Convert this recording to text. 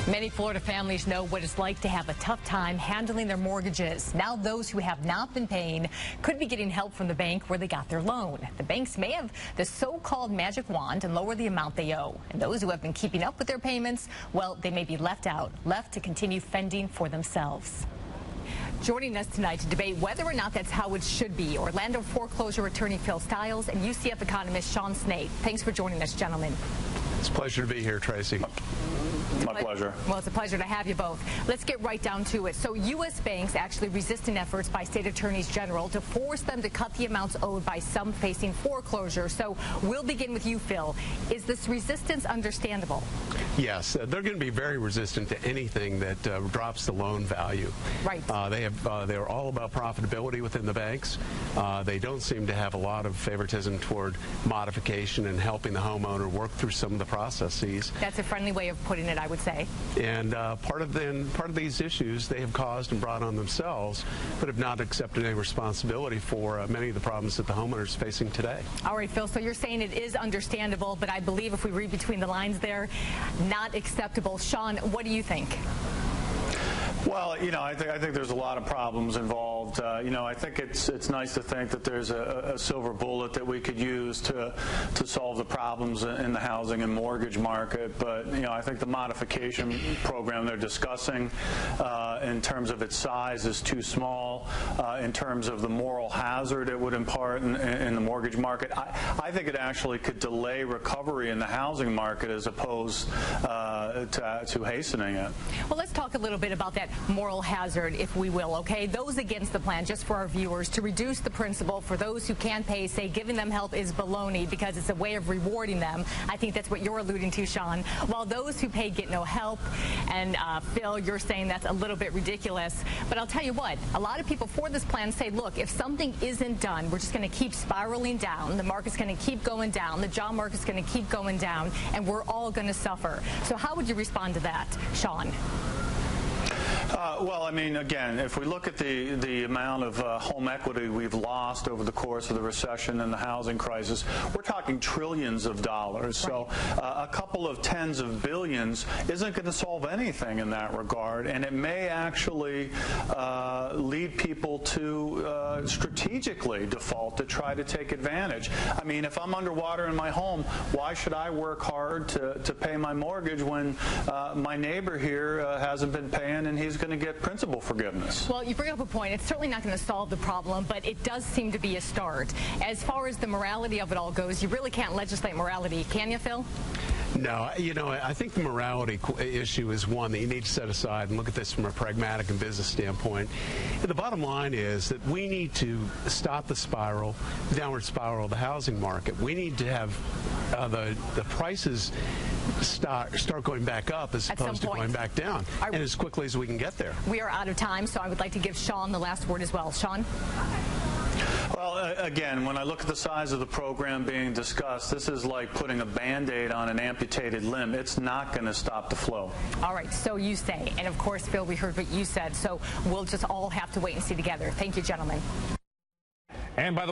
Many Florida families know what it's like to have a tough time handling their mortgages. Now those who have not been paying could be getting help from the bank where they got their loan. The banks may have the so-called magic wand and lower the amount they owe. And those who have been keeping up with their payments, well, they may be left out, left to continue fending for themselves. Joining us tonight to debate whether or not that's how it should be, Orlando foreclosure attorney Phil Stiles and UCF economist Sean Snaith. Thanks for joining us, gentlemen. It's a pleasure to be here, Tracy. My pleasure. Well, it's a pleasure to have you both. Let's get right down to it. So U.S. banks actually resisting efforts by state attorneys general to force them to cut the amounts owed by some facing foreclosure. So we'll begin with you, Phil. Is this resistance understandable? Yes, they're going to be very resistant to anything that drops the loan value. Right. They're all about profitability within the banks. They don't seem to have a lot of favoritism toward modification and helping the homeowner work through some of the processes. That's a friendly way of putting it, I would say. And part of these issues they have caused and brought on themselves, but have not accepted any responsibility for many of the problems that the homeowner is facing today. All right, Phil, so you're saying it is understandable, but I believe if we read between the lines there, not acceptable. Sean, what do you think? Well, you know, I think there's a lot of problems involved. You know, I think it's nice to think that there's a silver bullet that we could use to solve the problems in the housing and mortgage market. But, you know, I think the modification program they're discussing in terms of its size is too small. In terms of the moral hazard it would impart in the mortgage market, I think it actually could delay recovery in the housing market as opposed to hastening it. Well, let's talk a little bit about that moral hazard, if we will, okay? Those against the plan, just for our viewers, to reduce the principal for those who can't pay, say giving them help is baloney because it's a way of rewarding them. I think that's what you're alluding to, Sean. While those who pay get no help, and Phil, you're saying that's a little bit ridiculous. But I'll tell you what, a lot of people for this plan say, look, if something isn't done, we're just going to keep spiraling down. The market's going to keep going down. The job market's going to keep going down, and we're all going to suffer. So how would you respond to that, Sean? Well, I mean, again, if we look at the amount of home equity we've lost over the course of the recession and the housing crisis, we're talking trillions of dollars. So a couple of tens of billions isn't going to solve anything in that regard, and it may actually lead people to strategically default to try to take advantage. I mean, if I'm underwater in my home, why should I work hard to pay my mortgage when my neighbor here hasn't been paying and he's going to get principal forgiveness? Well, you bring up a point. It's certainly not going to solve the problem, but it does seem to be a start. As far as the morality of it all goes, you really can't legislate morality, can you, Phil? No, you know, I think the morality issue is one that you need to set aside and look at this from a pragmatic and business standpoint. And the bottom line is that we need to stop the spiral, downward spiral of the housing market. We need to have the prices start going back up as opposed to going back down, and as quickly as we can get there. We are out of time, so I would like to give Sean the last word as well. Sean? Well, again, when I look at the size of the program being discussed, this is like putting a Band-Aid on an amputated limb. It's not going to stop the flow. All right, so you say. And, of course, Phil, we heard what you said, so we'll just all have to wait and see together. Thank you, gentlemen. And by the